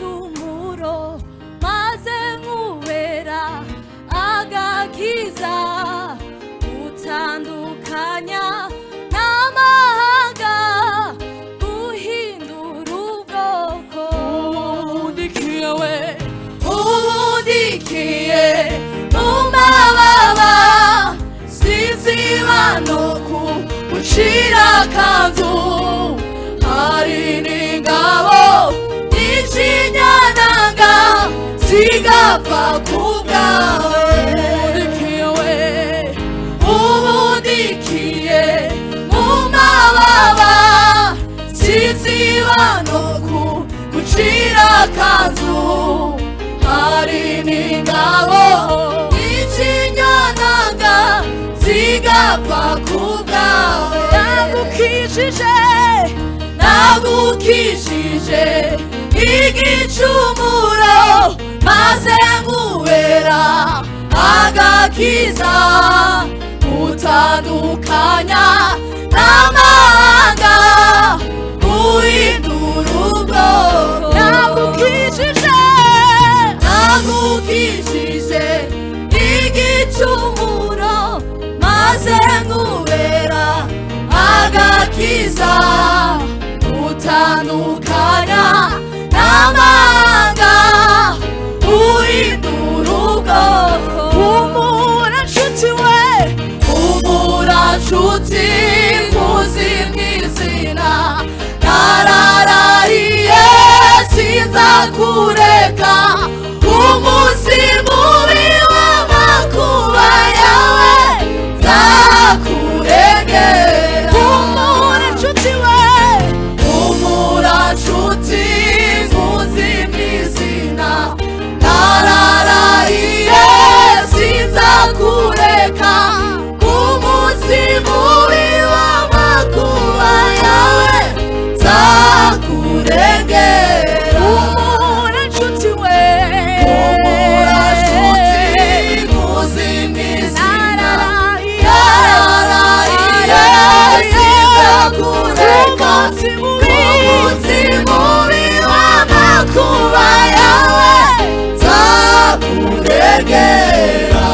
igicumuro maze nkubera agakiza utandukanya n'amahanga uhindura ubwoko ubudikiye mu mababa sinziba no kugucira akanzu hari n'ingabo n'injinyananga zigapfa ku bwawe ubudikiye mu mababa sinziba no kugucira akanzu hari n'ingabo n'injinyananga zigapfa ku bwawe nagukijije igicumuro maze nkubera agakiza utandukanya n'amahanga uhindura ubwoko nagukijije igicumuro maze nkubera agakiza utandukanya n'amahanga uhindura ubwoko humura nshuti we humura nshuti muzi mw'izina nararariye sinzakureka umunsi mubi w'amakuba yawe nzakurengera humura nshuti we humura nshuti muzi mw'izina nararariye sinzakureka umunsi mubi w'amakuba yawe nzakurengera humura nshuti we humura nshuti muzi mw'izina nararariye sinzakureka umunsi mubi w'amakuba yawe nzakurengera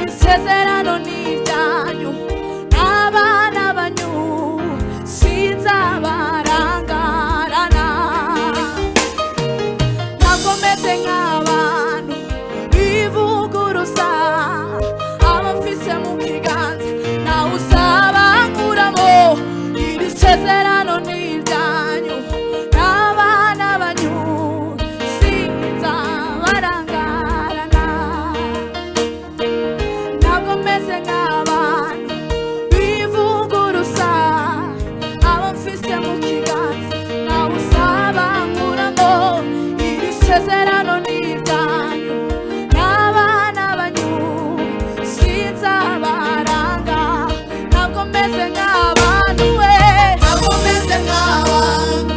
isezerano ni iryanyu n'abana banyu sinzabarangarana ntabwo meze nk'abantu bivuguruza abamfise mu kiganza nawe uzabankuramo iri sezerano ni iryanyu n'abana banyu sinzabarangarana meze nk'abantu bivuguruza abamfise mu kiganza nawe uzabankuramo iri sezerano ni iryanyu n'abana banyu sinzabaranga ntabwo meze nk'abantu we ntabwo meze nk'abantu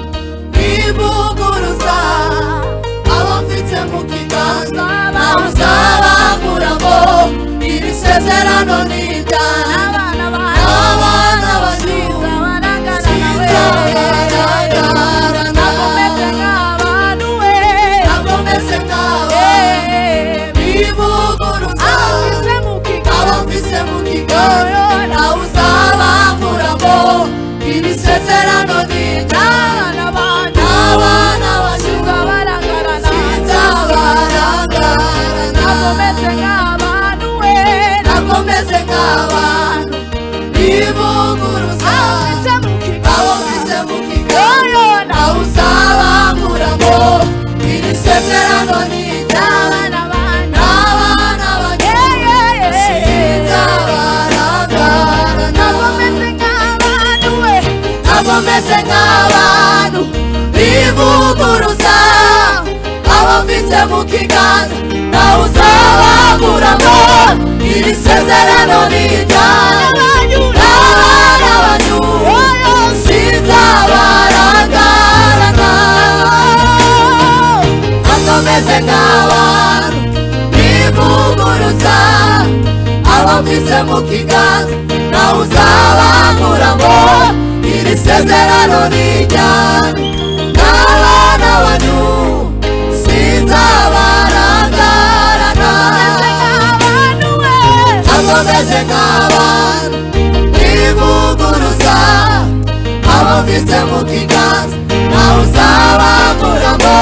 bivuguruza abamfise mu kiganza nawe uzabankuramo iri sezerano ni iryanyu n'abana banyu sinzabarangara ntabwo meze nk'abantu we ntabwo meze nk'abantu bivuguruza abamfise mu kiganza nawe uzabankuramo iri sezerano ni iryanyu n'abana banyu sinzabarangara ntabwo meze nk'abantu ntabwo meze nk'abantu bivuguruza abamfise mu kiganza nawe uzabankuramo iri sezerano ni iryanyu n'abana banyu sinzabarangara ntabwo meze nk'abantu we ntabwo meze nk'abantu bivuguruza mfite mu kiganza nawe uzabanguramo iri sezerano ni iryanyu n'abana banyu sinzabarangarana ntabwo meze nk'abantu bivuguruza abo mfite mu kiganza nawe uzabanguramo iri sezerano ni iryanyu n'abana banyu sinzabarangarana ntabwo meze nk'abantu bivuguruza abo mfite mu kiganza nawe uzabanguramo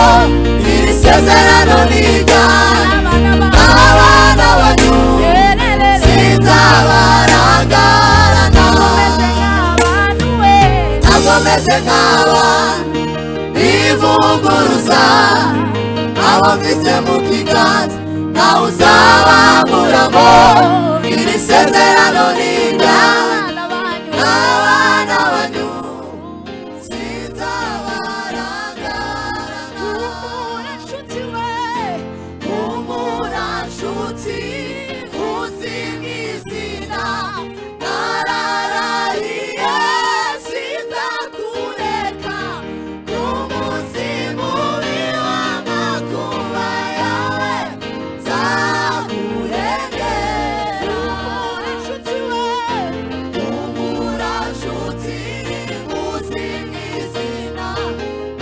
iri sezerano ni iryanyu n'abana banyu sinzabarangarana ntabwo meze nk'abantu bivuguruza abo mfite mu kiganza nawe uzabanguramo iri sezerano ni iryanyu n'abana banyu sinzabarangarana humura nshuti uzi nk'izina nararahiye sinzakureka ku munsi mubi w'amakuba yawe nzakurengera humura nshuti uzi nk'izina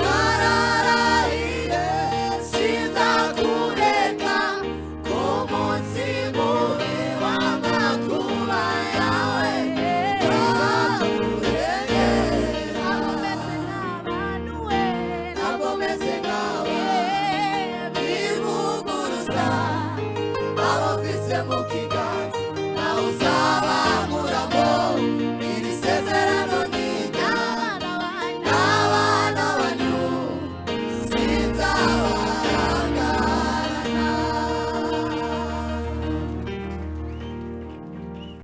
nararahiye sinzakureka ku munsi mubi w'amakuba yawe nzakurengera ntabwo meze nk'abantu bivuguruza abo mfite mu kiganza nawe